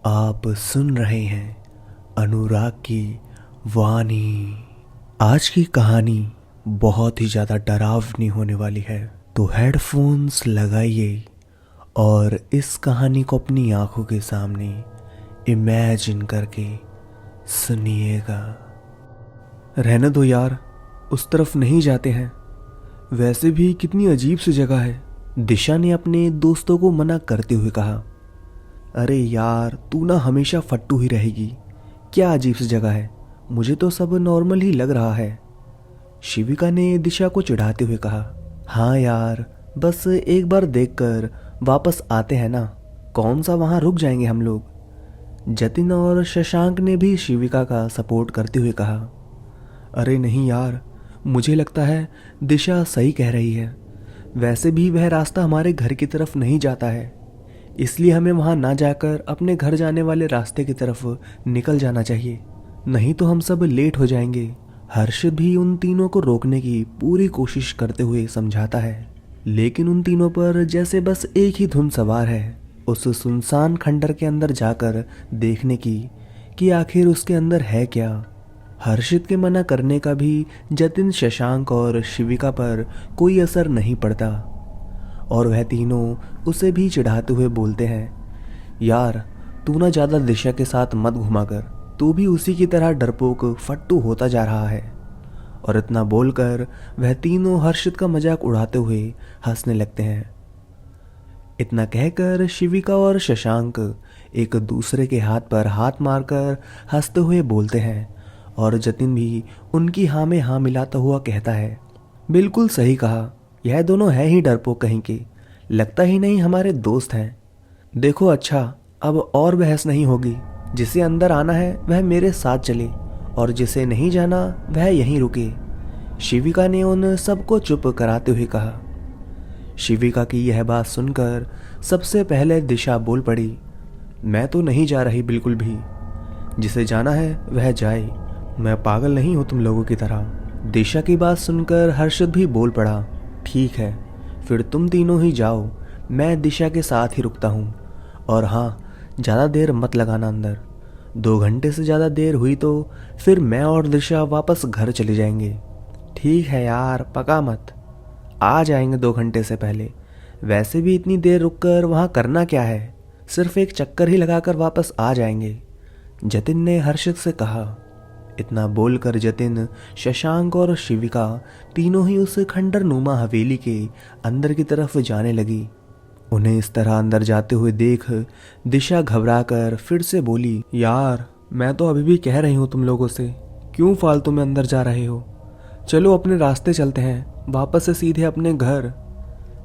आप सुन रहे हैं अनुराग की वाणी। आज की कहानी बहुत ही ज़्यादा डरावनी होने वाली है, तो हेडफोन्स लगाइए और इस कहानी को अपनी आंखों के सामने इमेजिन करके सुनिएगा। रहने दो यार, उस तरफ नहीं जाते हैं। वैसे भी कितनी अजीब सी जगह है, दिशा ने अपने दोस्तों को मना करते हुए कहा। अरे यार, तू ना हमेशा फट्टू ही रहेगी। क्या अजीब सी जगह है, मुझे तो सब नॉर्मल ही लग रहा है, शिविका ने दिशा को चिढ़ाते हुए कहा। हाँ यार, बस एक बार देखकर वापस आते हैं ना, कौन सा वहाँ रुक जाएंगे हम लोग। जतिन और शशांक ने भी शिविका का सपोर्ट करते हुए कहा। अरे नहीं यार, मुझे लगता है दिशा सही कह रही है। वैसे भी वह रास्ता हमारे घर की तरफ नहीं जाता है, इसलिए हमें वहाँ ना जाकर अपने घर जाने वाले रास्ते की तरफ निकल जाना चाहिए, नहीं तो हम सब लेट हो जाएंगे। हर्षित भी उन तीनों को रोकने की पूरी कोशिश करते हुए समझाता है, लेकिन उन तीनों पर जैसे बस एक ही धुन सवार है, उस सुनसान खंडर के अंदर जाकर देखने की कि आखिर उसके अंदर है क्या। हर्षित के मना करने का भी जतिन, शशांक और शिविका पर कोई असर नहीं पड़ता और वह तीनों उसे भी चिढ़ाते हुए बोलते हैं। यार, तू ना ज़्यादा दिशा के साथ मत घुमा कर, तू भी उसी की तरह डरपोक फट्टू होता जा रहा है। और इतना बोलकर वह तीनों हर्षित का मजाक उड़ाते हुए हंसने लगते हैं। इतना कहकर शिविका और शशांक एक दूसरे के हाथ पर हाथ मारकर हंसते हुए बोलते हैं और जतिन भी उनकी हाँ में हाँ मिलाता हुआ कहता है, बिल्कुल सही कहा, यह दोनों है ही डरपोक कहीं के, लगता ही नहीं हमारे दोस्त हैं। देखो अच्छा, अब और बहस नहीं होगी, जिसे अंदर आना है वह मेरे साथ चले और जिसे नहीं जाना वह यहीं रुके, शिविका ने उन सबको चुप कराते हुए कहा। शिविका की यह बात सुनकर सबसे पहले दिशा बोल पड़ी। मैं तो नहीं जा रही बिल्कुल भी, जिसे जाना है वह जाए, मैं पागल नहीं हूँ तुम लोगों की तरह। दिशा की बात सुनकर हर्षित भी बोल पड़ा। ठीक है, फिर तुम तीनों ही जाओ, मैं दिशा के साथ ही रुकता हूँ। और हाँ, ज़्यादा देर मत लगाना अंदर, 2 घंटे से ज़्यादा देर हुई तो फिर मैं और दिशा वापस घर चले जाएंगे। ठीक है यार, पका मत, आ जाएंगे 2 घंटे से पहले। वैसे भी इतनी देर रुककर वहाँ करना क्या है, सिर्फ एक चक्कर ही लगाकर वापस आ जाएंगे, जतिन ने हर्षित से कहा। इतना बोलकर जतिन, शशांक और शिविका तीनों ही उस खंडर नुमा हवेली के अंदर की तरफ जाने लगी। उन्हें इस तरह अंदर जाते हुए देख दिशा घबराकर फिर से बोली। यार, मैं तो अभी भी कह रही हूँ तुम लोगों से, क्यों फालतू में अंदर जा रहे हो, चलो अपने रास्ते चलते हैं, वापस से सीधे अपने घर।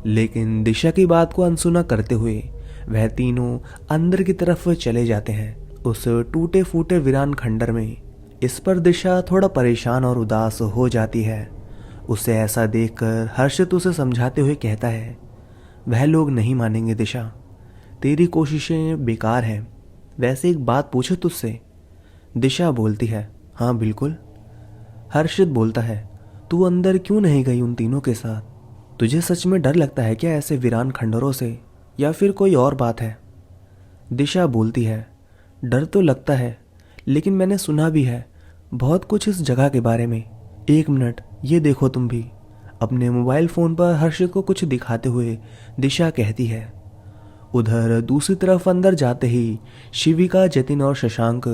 लेकिन दिशा की बात को अनसुना करते हुए वह तीनों अंदर की तरफ चले जाते हैं, उस टूटे फूटे वीरान खंडर में। इस पर दिशा थोड़ा परेशान और उदास हो जाती है। उसे ऐसा देखकर हर्षित उसे समझाते हुए कहता है, वह लोग नहीं मानेंगे दिशा, तेरी कोशिशें बेकार हैं। वैसे एक बात पूछो तुझसे। दिशा बोलती है, हाँ बिल्कुल। हर्षित बोलता है, तू अंदर क्यों नहीं गई उन तीनों के साथ, तुझे सच में डर लगता है क्या ऐसे वीरान खंडरों से, या फिर कोई और बात है। दिशा बोलती है, डर तो लगता है, लेकिन मैंने सुना भी है बहुत कुछ इस जगह के बारे में। 1 मिनट, ये देखो तुम भी। अपने मोबाइल फ़ोन पर हर्षित को कुछ दिखाते हुए दिशा कहती है। उधर दूसरी तरफ अंदर जाते ही शिविका, जतिन और शशांक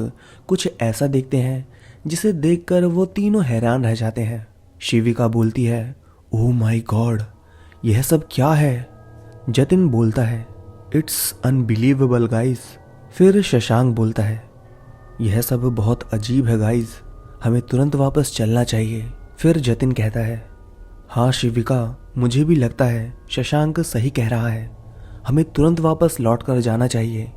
कुछ ऐसा देखते हैं जिसे देखकर वो तीनों हैरान रह जाते हैं। शिविका बोलती है, ओह माय गॉड, यह सब क्या है। जतिन बोलता है, इट्स अनबिलीवेबल गाइस। फिर शशांक बोलता है, यह सब बहुत अजीब है गाइस, हमें तुरंत वापस चलना चाहिए। फिर जतिन कहता है, हाँ शिविका, मुझे भी लगता है शशांक सही कह रहा है, हमें तुरंत वापस लौट कर जाना चाहिए।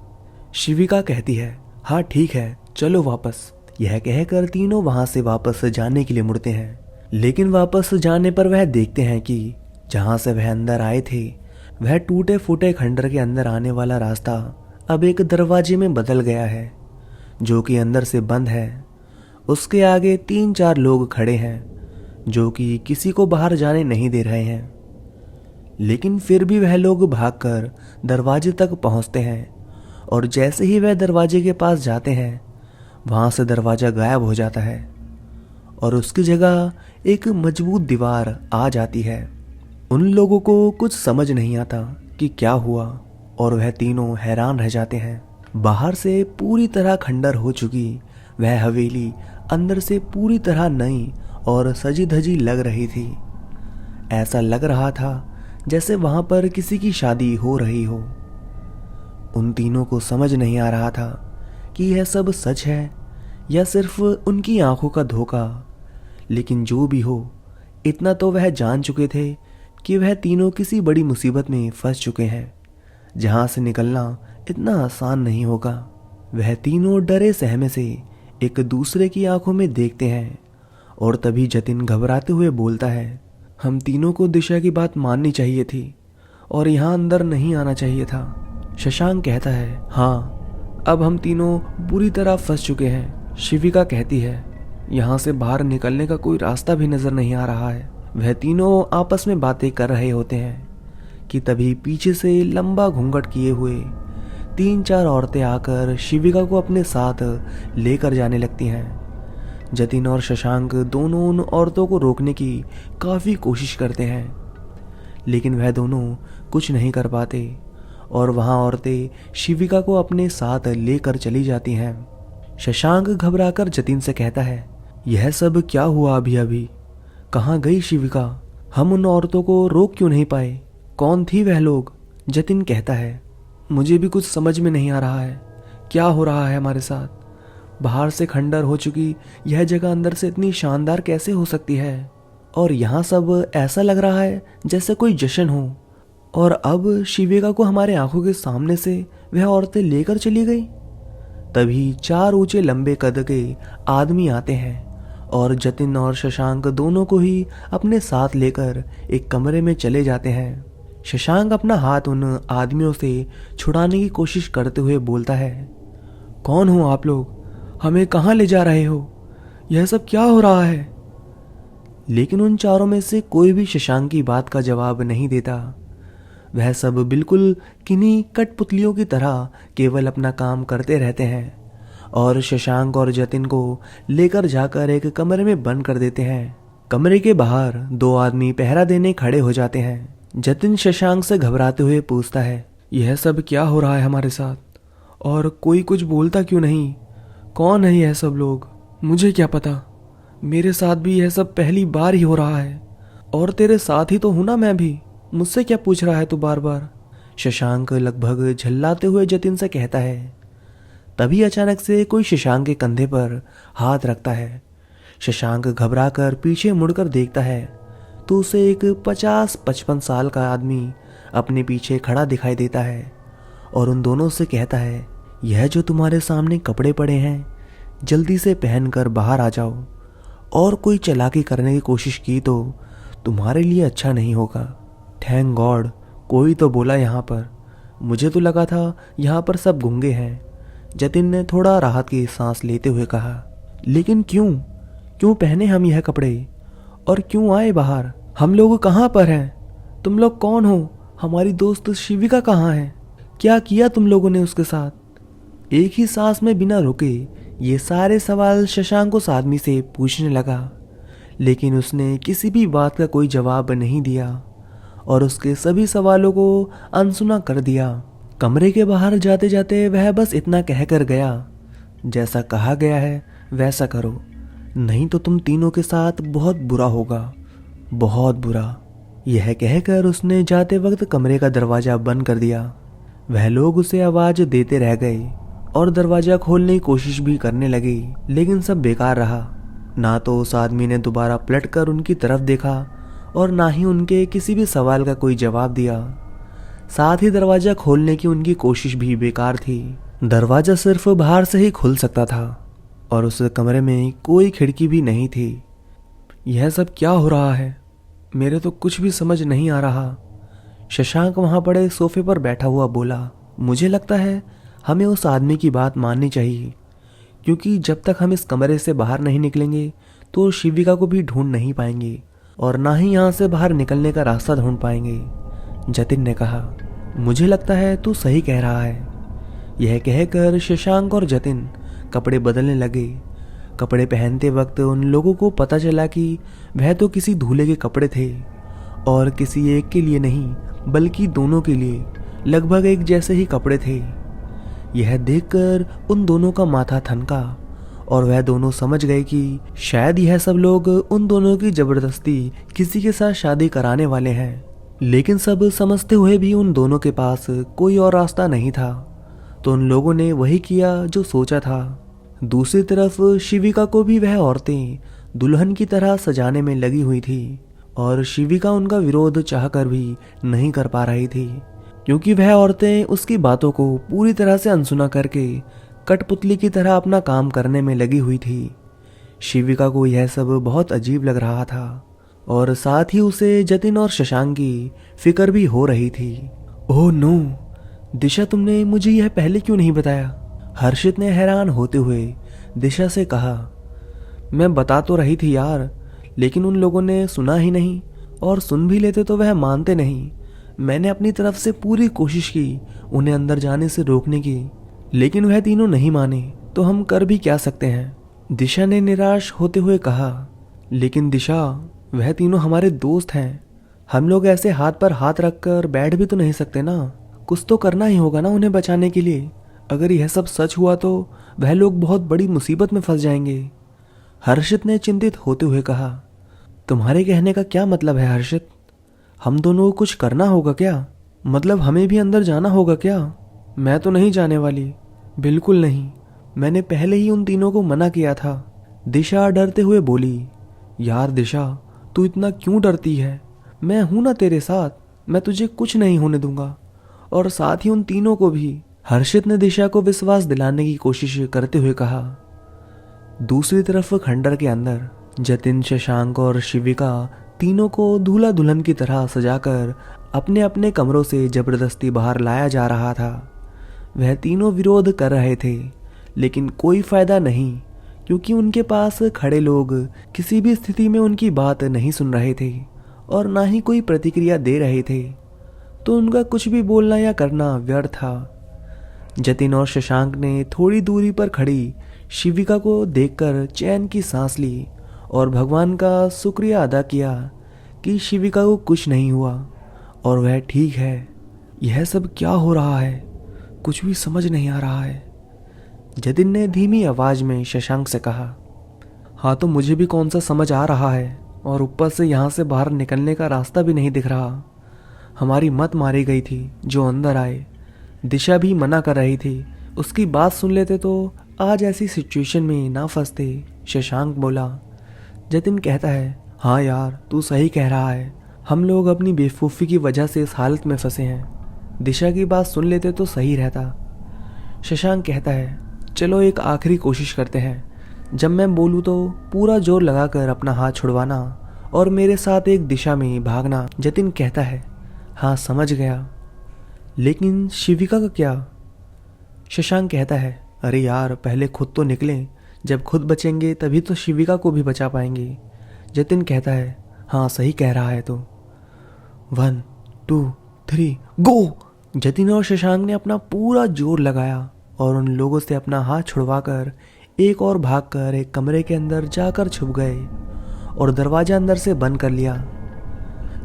शिविका कहती है, हाँ ठीक है, चलो वापस। यह कहकर तीनों वहां से वापस जाने के लिए मुड़ते हैं, लेकिन वापस जाने पर वह देखते हैं कि जहां से वह अंदर आए थे, वह टूटे फूटे खंडर के अंदर आने वाला रास्ता अब एक दरवाजे में बदल गया है, जो कि अंदर से बंद है। उसके आगे 3-4 लोग खड़े हैं जो कि किसी को बाहर जाने नहीं दे रहे हैं, लेकिन फिर भी वह लोग भागकर दरवाजे तक पहुंचते हैं और जैसे ही वह दरवाजे के पास जाते हैं वहां से दरवाजा गायब हो जाता है और उसकी जगह एक मजबूत दीवार आ जाती है। उन लोगों को कुछ समझ नहीं आता कि क्या हुआ और वह तीनों हैरान रह जाते हैं। बाहर से पूरी तरह खंडर हो चुकी वह हवेली अंदर से पूरी तरह नई और सजी धजी लग रही थी। ऐसा लग रहा था जैसे वहां पर किसी की शादी हो रही हो। उन तीनों को समझ नहीं आ रहा था कि यह सब सच है या सिर्फ उनकी आंखों का धोखा, लेकिन जो भी हो इतना तो वह जान चुके थे कि वह तीनों किसी बड़ी मुसीबत में फंस चुके हैं जहां से निकलना इतना आसान नहीं होगा। वह तीनों डरे सहमे से एक दूसरे की आंखों में देखते हैं और तभी जतिन घबराते हुए बोलता है, हम तीनों को दिशा की बात माननी चाहिए थी और यहाँ अंदर नहीं आना चाहिए था। शशांक कहता है, हाँ अब हम तीनों बुरी तरह फंस चुके हैं। शिविका कहती है, यहाँ से बाहर निकलने का कोई रास्ता भी नजर नहीं आ रहा है। वह तीनों आपस में बातें कर रहे होते हैं कि तभी पीछे से लंबा घूंघट किए हुए 3-4 औरतें आकर शिविका को अपने साथ लेकर जाने लगती हैं। जतिन और शशांक दोनों उन औरतों को रोकने की काफी कोशिश करते हैं, लेकिन वह दोनों कुछ नहीं कर पाते और वहां औरतें शिविका को अपने साथ लेकर चली जाती हैं। शशांक घबराकर जतिन से कहता है, यह सब क्या हुआ अभी अभी? कहाँ गई शिविका? हम उन औरतों को रोक क्यों नहीं पाए? कौन थी वह लोग? जतिन कहता है, मुझे भी कुछ समझ में नहीं आ रहा है, क्या हो रहा है हमारे साथ? बाहर से खंडर हो चुकी यह जगह अंदर से इतनी शानदार कैसे हो सकती है? और यहाँ सब ऐसा लग रहा है जैसे कोई जश्न हो। और अब शिविका को हमारे आंखों के सामने से वह औरतें लेकर चली गई। तभी 4 ऊंचे लंबे कद के आदमी आते हैं और जतिन और शशांक दोनों को ही अपने साथ लेकर एक कमरे में चले जाते हैं। शशांक अपना हाथ उन आदमियों से छुड़ाने की कोशिश करते हुए बोलता है, कौन हो आप लोग? हमें कहाँ ले जा रहे हो? यह सब क्या हो रहा है? लेकिन उन चारों में से कोई भी शशांक की बात का जवाब नहीं देता। वह सब बिल्कुल किन्हीं कठपुतलियों की तरह केवल अपना काम करते रहते हैं और शशांक और जतिन को लेकर जाकर एक कमरे में बंद कर देते हैं। कमरे के बाहर 2 आदमी पहरा देने खड़े हो जाते हैं। जतिन शशांक से घबराते हुए पूछता है, यह सब क्या हो रहा है हमारे साथ? और कोई कुछ बोलता क्यों नहीं? कौन है यह सब लोग? मुझे क्या पता, मेरे साथ भी यह सब पहली बार ही हो रहा है। और तेरे साथ ही तो हूं ना मैं भी, मुझसे क्या पूछ रहा है तू बार बार? शशांक लगभग झल्लाते हुए जतिन से कहता है। तभी अचानक से कोई शशांक के कंधे पर हाथ रखता है। शशांक घबराकर पीछे मुड़कर देखता है तो उसे एक 50-55 साल का आदमी अपने पीछे खड़ा दिखाई देता है और उन दोनों से कहता है, यह जो तुम्हारे सामने कपड़े पड़े हैं जल्दी से पहनकर बाहर आ जाओ, और कोई चालाकी करने की कोशिश की तो तुम्हारे लिए अच्छा नहीं होगा। थैंक गॉड कोई तो बोला यहाँ पर, मुझे तो लगा था यहाँ पर सब गूंगे हैं। जतिन ने थोड़ा राहत की सांस लेते हुए कहा, लेकिन क्यों पहने हम यह कपड़े और क्यों आए बाहर? हम लोग कहाँ पर हैं? तुम लोग कौन हो? हमारी दोस्त शिविका कहाँ है? क्या किया तुम लोगों ने उसके साथ? एक ही सांस में बिना रुके ये सारे सवाल शशांक उस आदमी से पूछने लगा, लेकिन उसने किसी भी बात का कोई जवाब नहीं दिया और उसके सभी सवालों को अनसुना कर दिया। कमरे के बाहर जाते जाते वह बस इतना कहकर गया, जैसा कहा गया है वैसा करो, नहीं तो तुम तीनों के साथ बहुत बुरा होगा, बहुत बुरा। यह कहकर उसने जाते वक्त कमरे का दरवाजा बंद कर दिया। वह लोग उसे आवाज देते रह गए और दरवाजा खोलने की कोशिश भी करने लगे, लेकिन सब बेकार रहा। ना तो उस आदमी ने दोबारा पलटकर उनकी तरफ देखा और ना ही उनके किसी भी सवाल का कोई जवाब दिया। साथ ही दरवाजा खोलने की उनकी कोशिश भी बेकार थी। दरवाजा सिर्फ बाहर से ही खुल सकता था और उस कमरे में कोई खिड़की भी नहीं थी। यह सब क्या हो रहा है? मेरे तो कुछ भी समझ नहीं आ रहा। शशांक वहां पड़े सोफे पर बैठा हुआ बोला, मुझे लगता है हमें उस आदमी की बात माननी चाहिए, क्योंकि जब तक हम इस कमरे से बाहर नहीं निकलेंगे तो शिविका को भी ढूंढ नहीं पाएंगे और ना ही यहाँ से बाहर निकलने का रास्ता ढूंढ पाएंगे। जतिन ने कहा, मुझे लगता है तू सही कह रहा है, यह कहकर शशांक और जतिन कपड़े बदलने लगे। कपड़े पहनते वक्त उन लोगों को पता चला कि वह तो किसी दूल्हे के कपड़े थे और किसी एक के लिए नहीं बल्कि दोनों के लिए लगभग एक जैसे ही कपड़े थे। यह देखकर उन दोनों का माथा ठनका और वह दोनों समझ गए कि शायद यह सब लोग उन दोनों की जबरदस्ती किसी के साथ शादी कराने वाले हैं। लेकिन सब समझते हुए भी उन दोनों के पास कोई और रास्ता नहीं था, तो उन लोगों ने वही किया जो सोचा था। दूसरी तरफ शिविका को भी वह औरतें दुल्हन की तरह सजाने में लगी हुई थी और शिविका उनका विरोध चाहकर भी नहीं कर पा रही थी, क्योंकि वह औरतें उसकी बातों को पूरी तरह से अनसुना करके कठपुतली की तरह अपना काम करने में लगी हुई थी। शिविका को यह सब बहुत अजीब लग रहा था और साथ ही उसे जतिन और शशांक की फिक्र भी हो रही थी। ओह नो दिशा, तुमने मुझे यह पहले क्यों नहीं बताया? हर्षित ने हैरान होते हुए दिशा से कहा। मैं बता तो रही थी यार, लेकिन उन लोगों ने सुना ही नहीं, और सुन भी लेते तो वह मानते नहीं। मैंने अपनी तरफ से पूरी कोशिश की उन्हें अंदर जाने से रोकने की, लेकिन वह तीनों नहीं माने, तो हम कर भी क्या सकते हैं? दिशा ने निराश होते हुए कहा। लेकिन दिशा, वह तीनों हमारे दोस्त हैं। हम लोग ऐसे हाथ पर हाथ रखकर बैठ भी तो नहीं सकते ना। कुछ तो करना ही होगा ना उन्हें बचाने के लिए। अगर यह सब सच हुआ तो वह लोग बहुत बड़ी मुसीबत में फंस जाएंगे। हर्षित ने चिंतित होते हुए कहा। तुम्हारे कहने का क्या मतलब है हर्षित? हम दोनों को कुछ करना होगा क्या? मतलब हमें भी अंदर जाना होगा क्या? मैं तो नहीं जाने वाली, बिल्कुल नहीं। मैंने पहले ही उन तीनों को मना किया था। दिशा डरते हुए बोली। यार दिशा, तू इतना क्यों डरती है? मैं हूं ना तेरे साथ, मैं तुझे कुछ नहीं होने दूंगा, और साथ ही उन तीनों को भी। हर्षित ने दिशा को विश्वास दिलाने की कोशिश करते हुए कहा। दूसरी तरफ खंडर के अंदर जतिन, शशांक और शिविका तीनों को दूल्हा दुल्हन की तरह सजाकर अपने अपने कमरों से जबरदस्ती बाहर लाया जा रहा था। वह तीनों विरोध कर रहे थे, लेकिन कोई फायदा नहीं, क्योंकि उनके पास खड़े लोग किसी भी स्थिति में उनकी बात नहीं सुन रहे थे और ना ही कोई प्रतिक्रिया दे रहे थे, तो उनका कुछ भी बोलना या करना व्यर्थ था। जतिन और शशांक ने थोड़ी दूरी पर खड़ी शिविका को देखकर चैन की सांस ली और भगवान का शुक्रिया अदा किया कि शिविका को कुछ नहीं हुआ और वह ठीक है। यह सब क्या हो रहा है? कुछ भी समझ नहीं आ रहा है। जतिन ने धीमी आवाज में शशांक से कहा। हाँ, तो मुझे भी कौन सा समझ आ रहा है, और ऊपर से यहाँ से बाहर निकलने का रास्ता भी नहीं दिख रहा। हमारी मत मारी गई थी जो अंदर आए। दिशा भी मना कर रही थी, उसकी बात सुन लेते तो आज ऐसी सिचुएशन में ना फंसते। शशांक बोला। जतिन कहता है, हाँ यार, तू सही कह रहा है। हम लोग अपनी बेवकूफ़ी की वजह से इस हालत में फंसे हैं। दिशा की बात सुन लेते तो सही रहता। शशांक कहता है, चलो एक आखिरी कोशिश करते हैं। जब मैं बोलूँ तो पूरा जोर लगाकर अपना हाथ छुड़वाना और मेरे साथ एक दिशा में भागना। जतिन कहता है, हाँ समझ गया। लेकिन शिविका का क्या? शशांक कहता है, अरे यार, पहले खुद तो निकलें। जब खुद बचेंगे तभी तो शिविका को भी बचा पाएंगे। जतिन कहता है, हाँ सही कह रहा है तो। 1 2 3 गो। जतिन और शशांक ने अपना पूरा जोर लगाया और उन लोगों से अपना हाथ छुड़वाकर एक और भागकर एक कमरे के अंदर जाकर छुप गए और दरवाजा अंदर से बंद कर लिया।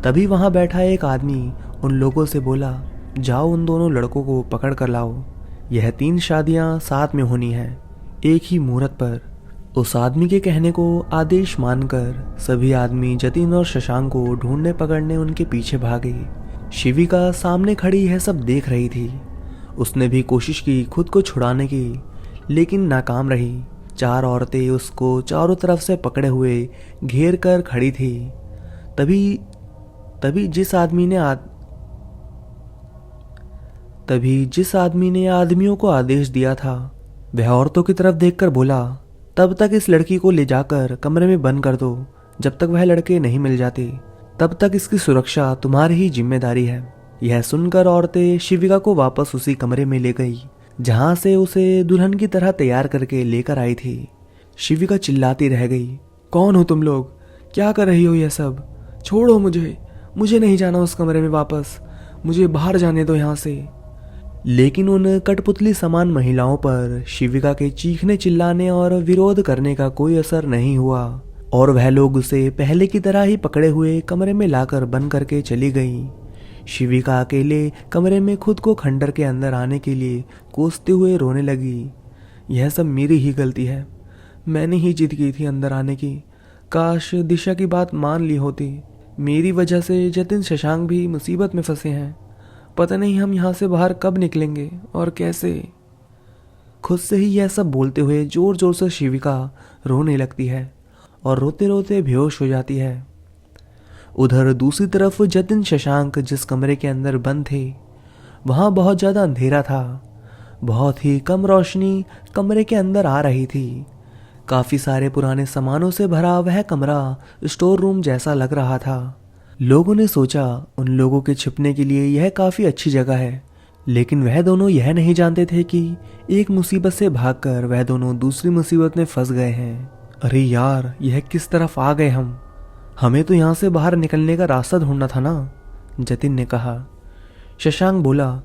तभी वहां बैठा एक आदमी उन लोगों से बोला, जाओ उन दोनों लड़कों को पकड़ कर लाओ। यह 3 शादियां साथ में होनी है, एक ही मुहूर्त पर। उस आदमी के कहने को आदेश मानकर सभी आदमी जतिन और शशांक को ढूंढने पकड़ने उनके पीछे भागे। शिविका सामने खड़ी यह सब देख रही थी। उसने भी कोशिश की खुद को छुड़ाने की, लेकिन नाकाम रही। 4 औरतें उसको चारों तरफ से पकड़े हुए घेर कर खड़ी थी। तभी जिस आदमी ने आदमियों को आदेश दिया था वह औरतों की तरफ देखकर बोला, तब तक इस लड़की को ले जाकर कमरे में बंद कर दो। जब तक वह लड़के नहीं मिल जाते तब तक इसकी सुरक्षा तुम्हारी ही जिम्मेदारी है। यह सुनकर औरतें शिविका को वापस उसी कमरे में ले गई जहां से उसे दुल्हन की तरह तैयार करके लेकर आई थी। शिविका चिल्लाती रह गई, कौन हो तुम लोग? क्या कर रही हो यह सब? छोड़ो मुझे नहीं जाना उस कमरे में वापस। मुझे बाहर जाने दो यहाँ से। लेकिन उन कठपुतली समान महिलाओं पर शिविका के चीखने चिल्लाने और विरोध करने का कोई असर नहीं हुआ और वह लोग उसे पहले की तरह ही पकड़े हुए कमरे में लाकर बंद करके चली गई। शिविका अकेले कमरे में खुद को खंडर के अंदर आने के लिए कोसते हुए रोने लगी। यह सब मेरी ही गलती है, मैंने ही जिद की थी अंदर आने की। काश दिशा की बात मान ली होती। मेरी वजह से जतिन शशांक भी मुसीबत में फंसे हैं। पता नहीं हम यहाँ से बाहर कब निकलेंगे और कैसे। खुद से ही यह सब बोलते हुए जोर जोर से शिविका रोने लगती है और रोते रोते बेहोश हो जाती है। उधर दूसरी तरफ जतिन शशांक जिस कमरे के अंदर बंद थे वहां बहुत ज्यादा अंधेरा था। बहुत ही कम रोशनी कमरे के अंदर आ रही थी। काफी सारे पुराने सामानों से भरा वह कमरा स्टोर रूम जैसा लग रहा था। लोगों ने सोचा उन लोगों के छिपने के लिए यह काफी अच्छी जगह है, लेकिन वह दोनों यह नहीं जानते थे कि एक मुसीबत से भागकर वह दोनों दूसरी मुसीबत में फंस गए हैं। अरे यार, यह किस तरफ आ गए हम? हमें तो यहाँ से बाहर निकलने का रास्ता ढूंढना था ना, जतिन ने कहा। शशांक बोला,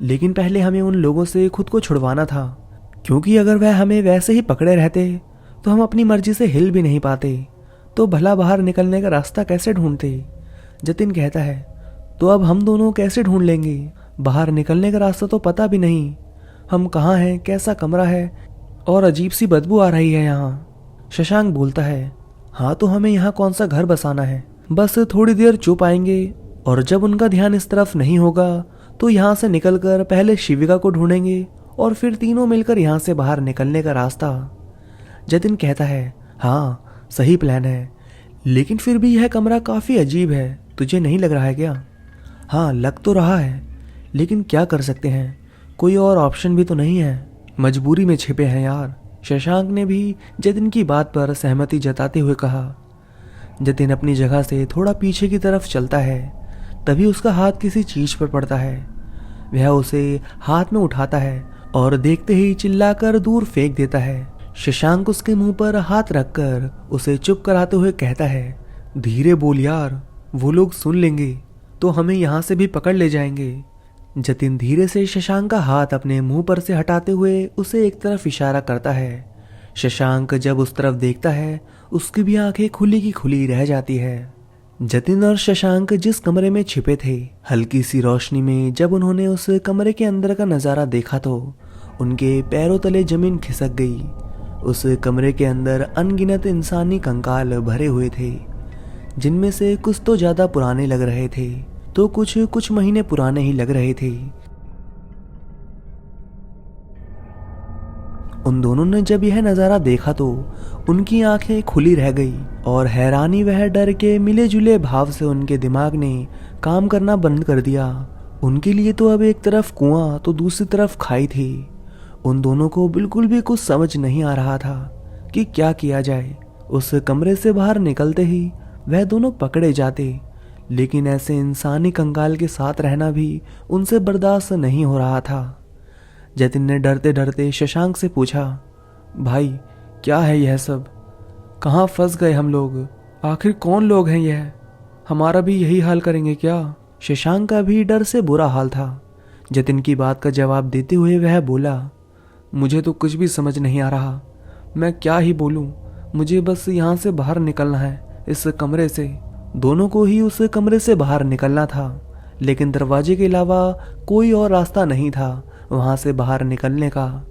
लेकिन पहले हमें उन लोगों से खुद को छुड़वाना था, क्योंकि अगर वह हमें वैसे ही पकड़े रहते तो हम अपनी मर्जी से हिल भी नहीं पाते, तो भला बाहर निकलने का रास्ता कैसे ढूंढते? जतिन कहता है, तो अब हम दोनों कैसे ढूंढ लेंगे? बाहर निकलने का रास्ता तो पता भी नहीं। हम कहाँ हैं, कैसा कमरा है, और अजीब सी बदबू आ रही है यहाँ। शशांक बोलता है, हाँ तो हमें यहाँ कौन सा घर बसाना है, बस थोड़ी देर चुप आएंगे और जब उनका ध्यान इस तरफ नहीं होगा तो यहाँ से निकलकर पहले शिविका को ढूंढेंगे और फिर तीनों मिलकर यहाँ से बाहर निकलने का रास्ता। जतिन कहता है, हाँ सही प्लान है, लेकिन फिर भी यह कमरा काफी अजीब है, तुझे नहीं लग रहा है क्या? हाँ लग तो रहा है, लेकिन क्या कर सकते हैं, कोई और ऑप्शन भी तो नहीं है, मजबूरी में छिपे हैं यार। शशांक ने भी जतिन की बात पर सहमति जताते हुए कहा। जतिन अपनी जगह से थोड़ा पीछे की तरफ चलता है, तभी उसका हाथ किसी चीज पर पड़ता है। वह उसे हाथ में उठाता है और देखते ही चिल्लाकर दूर फेंक देता है। शशांक उसके मुंह पर हाथ रखकर उसे चुप कराते हुए कहता है, धीरे बोल यार, वो लोग सुन लेंगे तो हमें यहाँ से भी पकड़ ले जाएंगे। जतिन धीरे से शशांक का हाथ अपने मुंह पर से हटाते हुए उसे एक तरफ इशारा करता है। शशांक जब उस तरफ देखता है उसकी भी आंखें खुली की खुली रह जाती है। जतिन और शशांक जिस कमरे में छिपे थे, हल्की सी रोशनी में जब उन्होंने उस कमरे के अंदर का नजारा देखा तो उनके पैरों तले जमीन खिसक गई। उस कमरे के अंदर अनगिनत इंसानी कंकाल भरे हुए थे, जिनमें से कुछ तो ज्यादा पुराने लग रहे थे तो कुछ महीने पुराने ही लग रहे थे। उन दोनों ने जब यह नजारा देखा तो उनकी आंखें खुली रह गई और हैरानी वह डर के मिले जुले भाव से उनके दिमाग ने काम करना बंद कर दिया। उनके लिए तो अब एक तरफ कुआं तो दूसरी तरफ खाई थी। उन दोनों को बिल्कुल भी कुछ समझ नहीं आ रहा था कि क्या किया जाए। उस कमरे से बाहर निकलते ही वह दोनों पकड़े जाते, लेकिन ऐसे इंसानी कंकाल के साथ रहना भी उनसे बर्दाश्त नहीं हो रहा था। जतिन ने डरते डरते शशांक से पूछा, भाई क्या है यह सब, कहाँ फंस गए हम लोग, आखिर कौन लोग हैं यह, हमारा भी यही हाल करेंगे क्या? शशांक का भी डर से बुरा हाल था। जतिन की बात का जवाब देते हुए वह बोला, मुझे तो कुछ भी समझ नहीं आ रहा, मैं क्या ही बोलूं, मुझे बस यहाँ से बाहर निकलना है, इस कमरे से। दोनों को ही उस कमरे से बाहर निकलना था, लेकिन दरवाजे के अलावा कोई और रास्ता नहीं था वहां से बाहर निकलने का,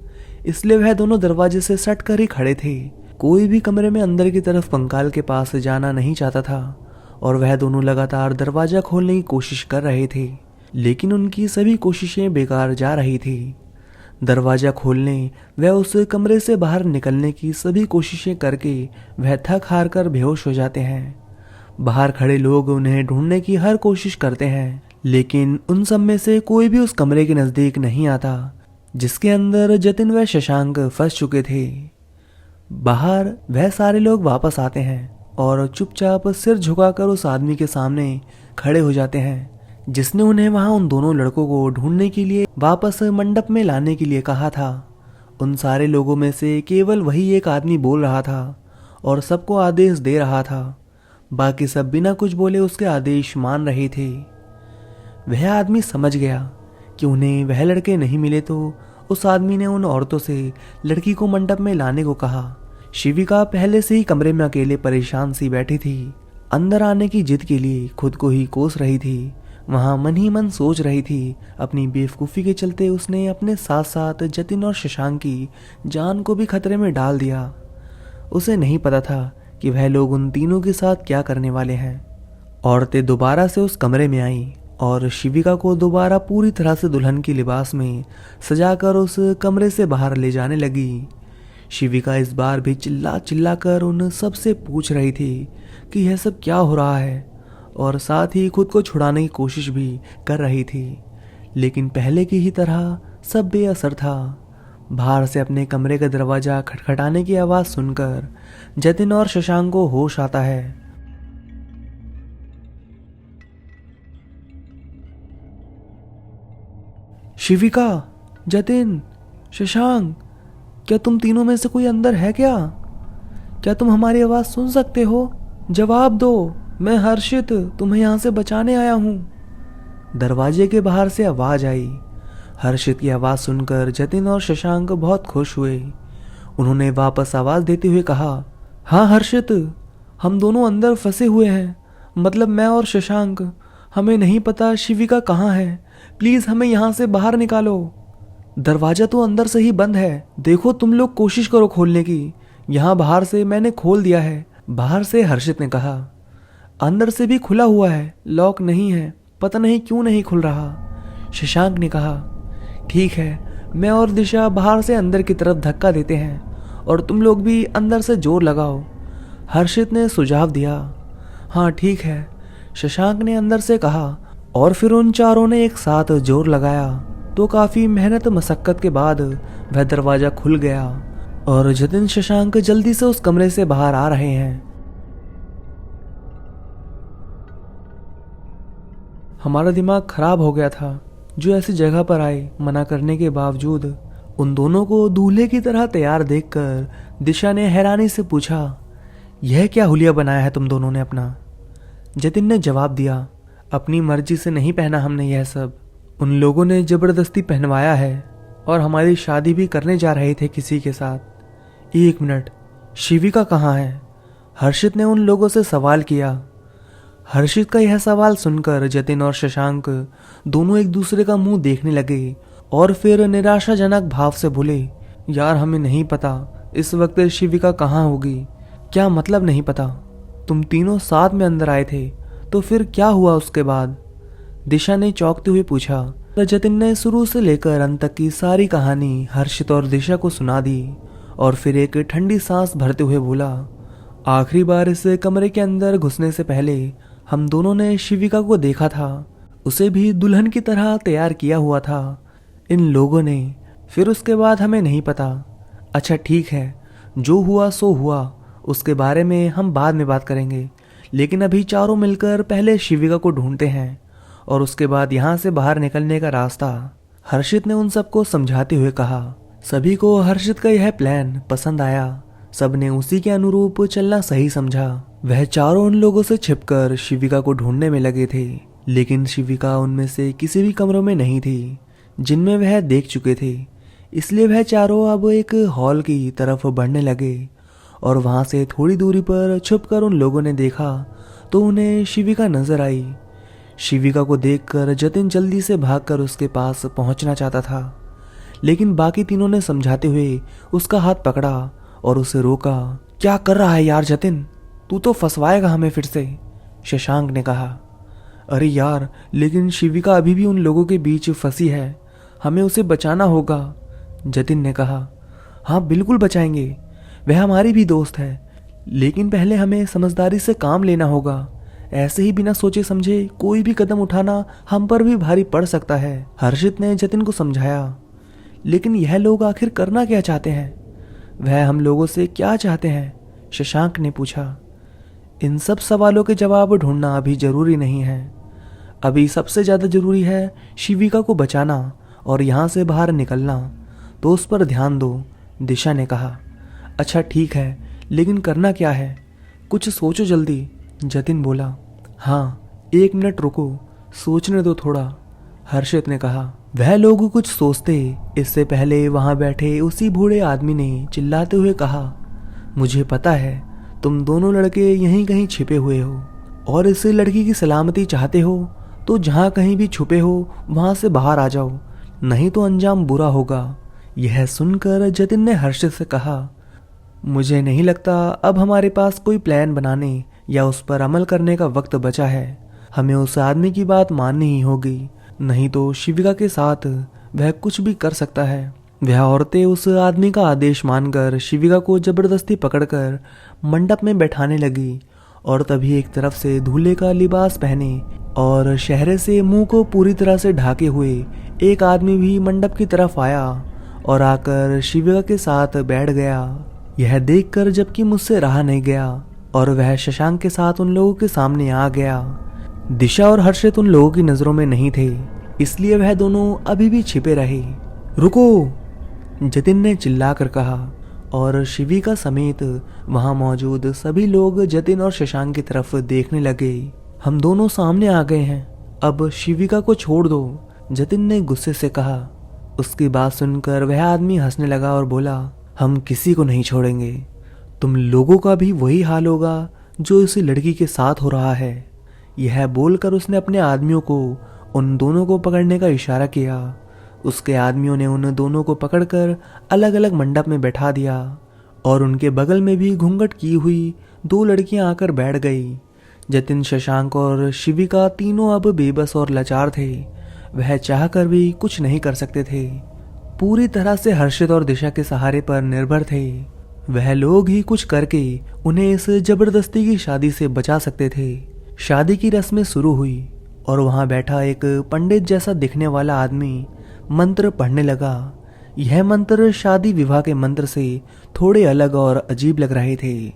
इसलिए वह दोनों दरवाजे से सट कर ही खड़े थे। कोई भी कमरे में अंदर की तरफ कंकाल के पास जाना नहीं चाहता था और वह दोनों लगातार दरवाजा खोलने की कोशिश कर रहे थे, लेकिन उनकी सभी कोशिशें बेकार जा रही थी। दरवाजा खोलने वह उस कमरे से बाहर निकलने की सभी कोशिशें करके वह थक हार कर बेहोश हो जाते हैं। बाहर खड़े लोग उन्हें ढूंढने की हर कोशिश करते हैं, लेकिन उन सब में से कोई भी उस कमरे के नजदीक नहीं आता जिसके अंदर जतिन व शशांक फंस चुके थे। बाहर वह सारे लोग वापस आते हैं और चुपचाप सिर झुकाकर उस आदमी के सामने खड़े हो जाते हैं जिसने उन्हें वहां उन दोनों लड़कों को ढूंढने के लिए वापस मंडप में लाने के लिए कहा था। उन सारे लोगों में से केवल वही एक आदमी बोल रहा था और सबको आदेश दे रहा था, बाकी सब बिना कुछ बोले उसके आदेश मान रहे थे। वह आदमी समझ गया कि उन्हें वह लड़के नहीं मिले तो उस आदमी ने उन औरतों से लड़की को मंडप में लाने को कहा। शिविका पहले से ही कमरे में अकेले परेशान सी बैठी थी। अंदर आने की जिद के लिए खुद को ही कोस रही थी। वहां मन ही मन सोच रही थी, अपनी बेवकूफ़ी के चलते उसने अपने साथ साथ जतिन और शशांक की जान को भी खतरे में डाल दिया। उसे नहीं पता था कि वह लोग उन तीनों के साथ क्या करने वाले हैं। औरतें दोबारा से उस कमरे में आईं और शिविका को दोबारा पूरी तरह से दुल्हन की लिबास में सजाकर उस कमरे से बाहर ले जाने लगी। शिविका इस बार भी चिल्ला चिल्ला कर उन सब से पूछ रही थी कि यह सब क्या हो रहा है, और साथ ही खुद को छुड़ाने की कोशिश भी कर रही थी। लेकिन पहले की ही तरह सब बेअसर था। बाहर से अपने कमरे का दरवाजा खटखटाने की आवाज़ सुनकर जतिन और शशांक को होश आता है। शिविका, जतिन, शशांक, क्या तुम तीनों में से कोई अंदर है क्या? क्या तुम हमारी आवाज़ सुन सकते हो? जवाब दो। मैं हर्षित तुम्हें यहाँ से बचाने आया हूँ। दरवाजे के बाहर से आवाज़ आई। हर्षित की आवाज़ सुनकर जतिन और शशांक बहुत खुश हुए। उन्होंने वापस आवाज़ देते हुए कहा, हाँ हर्षित, हम दोनों अंदर फंसे हुए हैं, मतलब मैं और शशांक। हमें नहीं पता शिविका कहाँ है। प्लीज़ हमें यहाँ से बाहर निकालो। दरवाज़ा तो अंदर से ही बंद है। देखो तुम लोग कोशिश करो खोलने की। यहाँ बाहर से मैंने खोल दिया है। बाहर से हर्षित ने कहा। अंदर से भी खुला हुआ है, लॉक नहीं है, पता नहीं क्यों नहीं खुल रहा। शशांक ने कहा, ठीक है, मैं और दिशा बाहर से अंदर की तरफ धक्का देते हैं और तुम लोग भी अंदर से जोर लगाओ। हर्षित ने सुझाव दिया। हाँ ठीक है, शशांक ने अंदर से कहा, और फिर उन चारों ने एक साथ जोर लगाया तो काफ़ी मेहनत मशक्कत के बाद वह दरवाज़ा खुल गया और जतिन शशांक जल्दी से उस कमरे से बाहर आ रहे हैं। हमारा दिमाग खराब हो गया था जो ऐसी जगह पर आए। मना करने के बावजूद उन दोनों को दूल्हे की तरह तैयार देखकर दिशा ने हैरानी से पूछा, यह क्या हुलिया बनाया है तुम दोनों ने अपना? जतिन ने जवाब दिया, अपनी मर्जी से नहीं पहना हमने यह सब। उन लोगों ने जबरदस्ती पहनवाया है और हमारी शादी भी करने जा रहे थे किसी के साथ। एक मिनट, शिविका कहाँ है? हर्षित ने उन लोगों से सवाल किया। हर्षित का यह सवाल सुनकर जतिन और शशांक दोनों एक दूसरे का मुंह देखने लगे और फिर निराशाजनक भाव से बोले, यार हमें नहीं पता इस वक्त शिविका कहाँ होगी। क्या मतलब नहीं पता? तुम तीनों साथ में अंदर आए थे तो फिर क्या हुआ उसके बाद? दिशा ने चौंकते हुए पूछा। जतिन ने शुरू से लेकर अंत तक की सारी कहानी हर्षित और दिशा को सुना दी और फिर एक ठंडी सांस भरते हुए बोला, आखिरी बार इस कमरे के अंदर घुसने से पहले हम दोनों ने शिविका को देखा था। उसे भी दुल्हन की तरह तैयार किया हुआ था इन लोगों ने। फिर उसके बाद हमें नहीं पता। अच्छा ठीक है, जो हुआ सो हुआ, उसके बारे में हम बाद में बात करेंगे, लेकिन अभी चारों मिलकर पहले शिविका को ढूंढते हैं और उसके बाद यहाँ से बाहर निकलने का रास्ता। हर्षित ने उन सबको समझाते हुए कहा। सभी को हर्षित का यह प्लान पसंद आया। सबने उसी के अनुरूप चलना सही समझा। वह चारों उन लोगों से छिपकर शिविका को ढूंढने में लगे थे, लेकिन शिविका उनमें से किसी भी कमरों में नहीं थी जिनमें वह देख चुके थे। इसलिए वह चारों अब एक हॉल की तरफ बढ़ने लगे और वहां से थोड़ी दूरी पर छुपकर उन लोगों ने देखा तो उन्हें शिविका नजर आई। शिविका को देखकर जतिन जल्दी से भागकर उसके पास पहुंचना चाहता था, लेकिन बाकी तीनों ने समझाते हुए उसका हाथ पकड़ा और उसे रोका। क्या कर रहा है यार जतिन, तू तो फंसवाएगा हमें फिर से, शशांक ने कहा। अरे यार, लेकिन शिविका अभी भी उन लोगों के बीच फंसी है, हमें उसे बचाना होगा, जतिन ने कहा। हाँ बिल्कुल बचाएंगे, वह हमारी भी दोस्त है, लेकिन पहले हमें समझदारी से काम लेना होगा। ऐसे ही बिना सोचे समझे कोई भी कदम उठाना हम पर भी भारी पड़ सकता है, हर्षित ने जतिन को समझाया। लेकिन यह लोग आखिर करना क्या चाहते हैं? वह हम लोगों से क्या चाहते हैं? शशांक ने पूछा। इन सब सवालों के जवाब ढूंढना अभी जरूरी नहीं है। अभी सबसे ज्यादा जरूरी है शिविका को बचाना और यहाँ से बाहर निकलना, तो उस पर ध्यान दो, दिशा ने कहा। अच्छा ठीक है, लेकिन करना क्या है? कुछ सोचो जल्दी, जतिन बोला। हाँ 1 मिनट रुको, सोचने दो थोड़ा। हर्षित ने कहा। वह लोग कुछ सोचते इससे पहले वहां बैठे उसी बूढ़े आदमी ने चिल्लाते हुए कहा, मुझे पता है तुम दोनों लड़के यहीं कहीं छिपे हुए हो और इस लड़की की सलामती चाहते हो, तो जहां कहीं भी छुपे हो वहां से बाहर आ जाओ, नहीं तो अंजाम बुरा होगा। यह सुनकर जतिन ने हर्षित से कहा, मुझे नहीं लगता अब हमारे पास कोई प्लान बनाने या उस पर अमल करने का वक्त बचा है। हमें उस आदमी की बात माननी ही होगी, नहीं तो शिविका के साथ वह कुछ भी कर सकता है। वह औरतें उस आदमी का आदेश मानकर शिविका को जबरदस्ती पकड़कर मंडप में बैठाने लगी और तभी एक तरफ से दूल्हे का लिबास पहने और शहरे से मुंह को पूरी तरह से ढाके हुए एक आदमी भी मंडप की तरफ आया और आकर शिविका के साथ बैठ गया। यह देखकर जबकि मुझसे रहा नहीं गया और वह शशांक के साथ उन लोगों के सामने आ गया। दिशा और हर्षित उन लोगों की नजरों में नहीं थे, इसलिए वह दोनों अभी भी छिपे रहे। रुको, जतिन ने चिल्लाकर कहा और शिविका समेत वहां मौजूद सभी लोग जतिन और शशांक की तरफ देखने लगे। हम दोनों सामने आ गए हैं, अब शिविका को छोड़ दो, जतिन ने गुस्से से कहा। उसकी बात सुनकर वह आदमी हंसने लगा और बोला, हम किसी को नहीं छोड़ेंगे, तुम लोगों का भी वही हाल होगा जो इस लड़की के साथ हो रहा है। यह बोलकर उसने अपने आदमियों को उन दोनों को पकड़ने का इशारा किया। उसके आदमियों ने उन दोनों को पकड़कर अलग अलग मंडप में बैठा दिया और उनके बगल में भी घूंघट की हुई 2 लड़कियां आकर बैठ गई। जतिन, शशांक और शिविका तीनों अब बेबस और लाचार थे। वह चाहकर भी कुछ नहीं कर सकते थे, पूरी तरह से हर्षित और दिशा के सहारे पर निर्भर थे। वह लोग ही कुछ करके उन्हें इस जबरदस्ती की शादी से बचा सकते थे। शादी की रस्में शुरू हुई और वहां बैठा एक पंडित जैसा दिखने वाला आदमी मंत्र पढ़ने लगा। यह मंत्र शादी विवाह के मंत्र से थोड़े अलग और अजीब लग रहे थे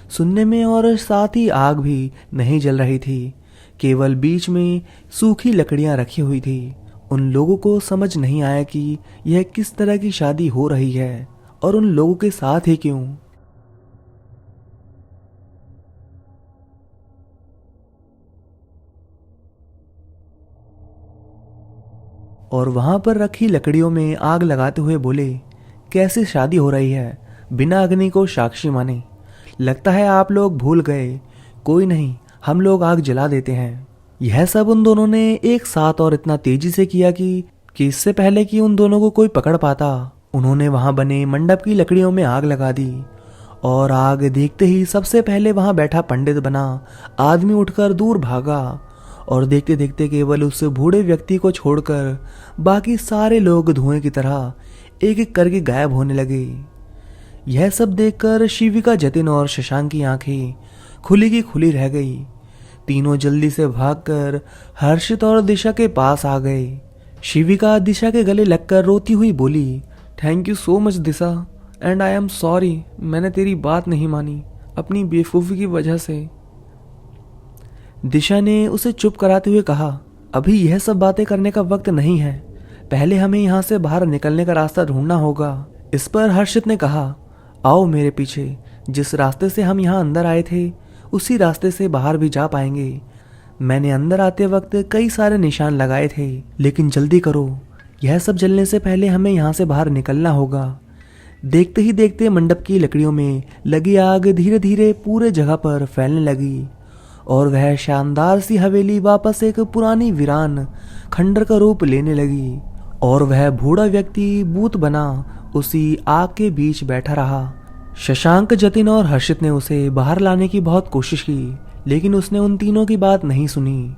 सुनने में, और साथ ही आग भी नहीं जल रही थी, केवल बीच में सूखी लकड़ियां रखी हुई थी। उन लोगों को समझ नहीं आया कि यह किस तरह की शादी हो रही है और उन लोगों के साथ ही क्यों। और वहां पर रखी लकड़ियों में आग लगाते हुए बोले, कैसे शादी हो रही है बिना अग्नि को साक्षी माने? लगता है आप लोग भूल गए, कोई नहीं, हम लोग आग जला देते हैं। यह सब उन दोनों ने एक साथ और इतना तेजी से किया कि इससे पहले कि उन दोनों को कोई पकड़ पाता, उन्होंने वहां बने मंडप की लकड़ियों में आग लगा दी। और आग देखते ही सबसे पहले वहां बैठा पंडित बना आदमी उठकर दूर भागा और देखते देखते केवल उस बूढ़े व्यक्ति को छोड़कर बाकी सारे लोग धुएं की तरह एक एक करके गायब होने लगे। यह सब देखकर शिविका, जतिन और शशांक की आंखें खुली की खुली रह गई। तीनों जल्दी से भागकर हर्षित और दिशा के पास आ गए। शिविका दिशा के गले लगकर रोती हुई बोली, thank you so much Disha, and I am sorry, मैंने तेरी बात नहीं मानी अपनी बेवकूफ़ी की वजह से। दिशा ने उसे चुप कराते हुए कहा, अभी यह सब बातें करने का वक्त नहीं है, पहले हमें यहाँ से बाहर निकलने का रास्ता ढूंढना होगा। इस पर हर्षित ने कहा, आओ मेरे पीछे, जिस रास्ते से हम यहाँ अंदर आए थे उसी रास्ते से बाहर भी जा पाएंगे। मैंने अंदर आते वक्त कई सारे निशान लगाए थे, लेकिन जल्दी करो, यह सब जलने से पहले हमें यहाँ से बाहर निकलना होगा। देखते ही देखते मंडप की लकड़ियों में लगी आग धीरे धीरे पूरे जगह पर फैलने लगी और वह शानदार सी हवेली वापस एक पुरानी वीरान खंडर का रूप लेने लगी और वह बूढ़ा व्यक्ति भूत बना उसी आग के बीच बैठा रहा। शशांक, जतिन और हर्षित ने उसे बाहर लाने की बहुत कोशिश की, लेकिन उसने उन तीनों की बात नहीं सुनी।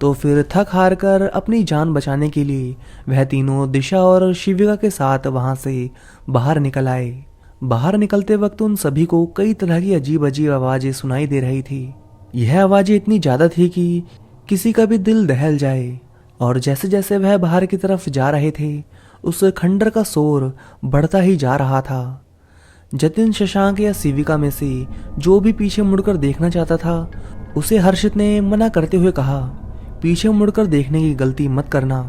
तो फिर थक हार कर अपनी जान बचाने के लिए वह तीनों दिशा और शिविका के साथ वहां से बाहर निकल आए। बाहर निकलते वक्त उन सभी को कई तरह की अजीब अजीब आवाजें सुनाई दे रही थी। यह आवाजें इतनी ज्यादा थी कि किसी का भी दिल दहल जाए। और जैसे जैसे वह बाहर की तरफ जा रहे थे उस खंडर का शोर बढ़ता ही जा रहा था। जतिन, शशांक या शिविका में से जो भी पीछे मुड़कर देखना चाहता था उसे हर्षित ने मना करते हुए कहा, पीछे मुड़कर देखने की गलती मत करना,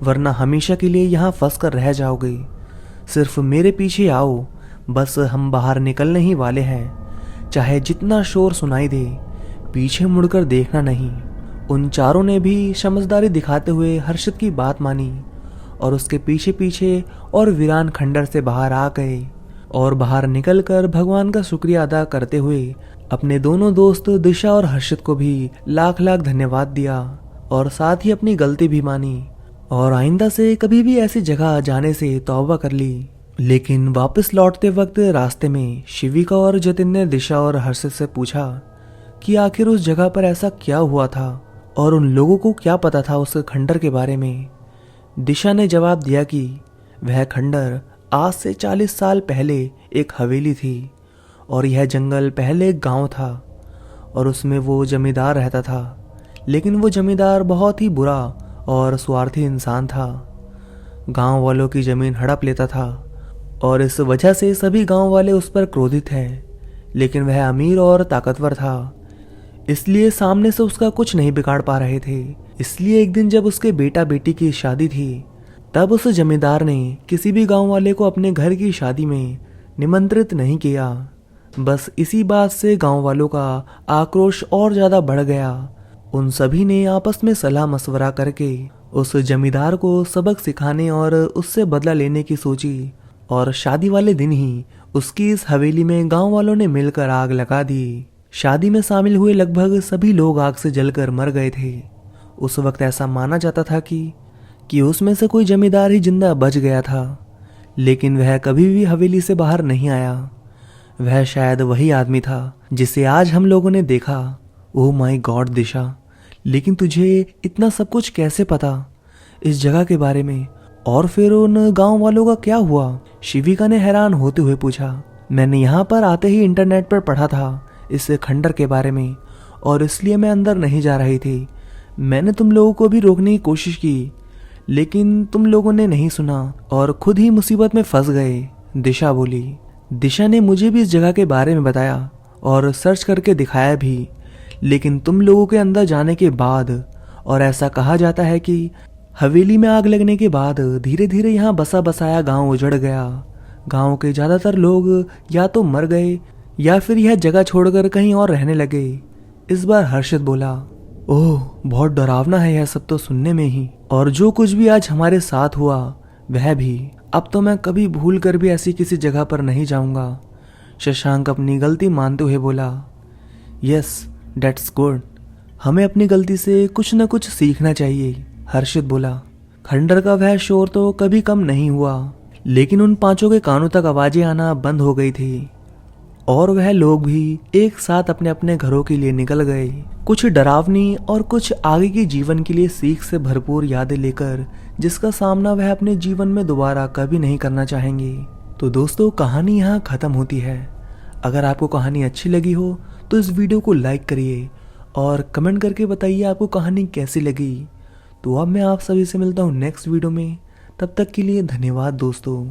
वरना हमेशा के लिए यहाँ फंस कर रह जाओगे। सिर्फ मेरे पीछे आओ, बस हम बाहर निकलने ही वाले हैं। चाहे जितना शोर सुनाई दे, पीछे मुड़कर देखना नहीं। उन चारों ने भी समझदारी दिखाते हुए हर्षित की बात मानी और उसके पीछे पीछे और वीरान खंडर से बाहर आ गए और बाहर निकलकर भगवान का शुक्रिया अदा करते हुए अपने दोनों दोस्त दिशा और हर्षित को भी लाख लाख धन्यवाद दिया और साथ ही अपनी गलती भी मानी और आइंदा से कभी भी ऐसी जगह जाने से तौबा कर ली। लेकिन वापस लौटते वक्त रास्ते में शिविका और जतिन ने दिशा और हर्षित से पूछा कि आखिर उस जगह पर ऐसा क्या हुआ था और उन लोगों को क्या पता था उस खंडर के बारे में। दिशा ने जवाब दिया कि वह खंडर आज से 40 साल पहले एक हवेली थी और यह जंगल पहले एक गांव था और उसमें वो जमींदार रहता था, लेकिन वो जमींदार बहुत ही बुरा और स्वार्थी इंसान था। गांव वालों की जमीन हड़प लेता था और इस वजह से सभी गांव वाले उस पर क्रोधित हैं। लेकिन वह अमीर और ताकतवर था, इसलिए सामने से उसका कुछ नहीं बिगाड़ पा रहे थे। इसलिए एक दिन जब उसके बेटा बेटी की शादी थी, तब उस जमींदार ने किसी भी गांव वाले को अपने घर की शादी में निमंत्रित नहीं किया। बस इसी बात से गांव वालों का आक्रोश और ज्यादा बढ़ गया। उन सभी ने आपस में सलाह मशवरा करके उस जमींदार को सबक सिखाने और उससे बदला लेने की सोची और शादी वाले दिन ही उसकी इस हवेली में गांव वालों ने मिलकर आग लगा दी। शादी में शामिल हुए लगभग सभी लोग आग से जलकर मर गए थे। उस वक्त ऐसा माना जाता था कि उसमें से कोई जमींदार ही जिंदा बच गया था, लेकिन वह कभी भी हवेली से बाहर नहीं आया। वह शायद वही आदमी था जिसे आज हम लोगों ने देखा। ओह माय गॉड दिशा, लेकिन तुझे इतना सब कुछ कैसे पता इस जगह के बारे में? और फिर उन गांव वालों का क्या हुआ? शिविका ने हैरान होते हुए पूछा। मैंने यहाँ पर आते ही इंटरनेट पर पढ़ा था इस खंडर के बारे में और इसलिए मैं अंदर नहीं जा रही थी। मैंने तुम लोगों को भी रोकने की कोशिश की, लेकिन तुम लोगों ने नहीं सुना और खुद ही मुसीबत में फंस गए, दिशा बोली। दिशा ने मुझे भी इस जगह के बारे में बताया और सर्च करके दिखाया भी, लेकिन तुम लोगों के अंदर जाने के बाद, और ऐसा कहा जाता है कि हवेली में आग लगने के बाद धीरे धीरे यहाँ बसा बसाया गांव उजड़ गया। गांव के ज्यादातर लोग या तो मर गए या फिर यह जगह छोड़कर कहीं और रहने लगे। इस बार हर्षित बोला, ओह बहुत डरावना है यह सब तो सुनने में ही, और जो कुछ भी आज हमारे साथ हुआ वह भी। अब तो मैं कभी भूल कर भी ऐसी किसी जगह पर नहीं जाऊंगा। शशांक अपनी गलती मानते हुए बोला। यस दैट्स गुड, हमें अपनी गलती से कुछ न कुछ सीखना चाहिए, हर्षित बोला। खंडर का वह शोर तो कभी कम नहीं हुआ, लेकिन उन पांचों के कानों तक आवाजें आना बंद हो गई थी और वह लोग भी एक साथ अपने अपने घरों के लिए निकल गए, कुछ डरावनी और कुछ आगे की जीवन के लिए सीख से भरपूर यादें लेकर, जिसका सामना वह अपने जीवन में दोबारा कभी नहीं करना चाहेंगे। तो दोस्तों कहानी यहाँ खत्म होती है। अगर आपको कहानी अच्छी लगी हो तो इस वीडियो को लाइक करिए और कमेंट करके बताइए आपको कहानी कैसी लगी। तो अब मैं आप सभी से मिलता हूँ नेक्स्ट वीडियो में, तब तक के लिए धन्यवाद दोस्तों।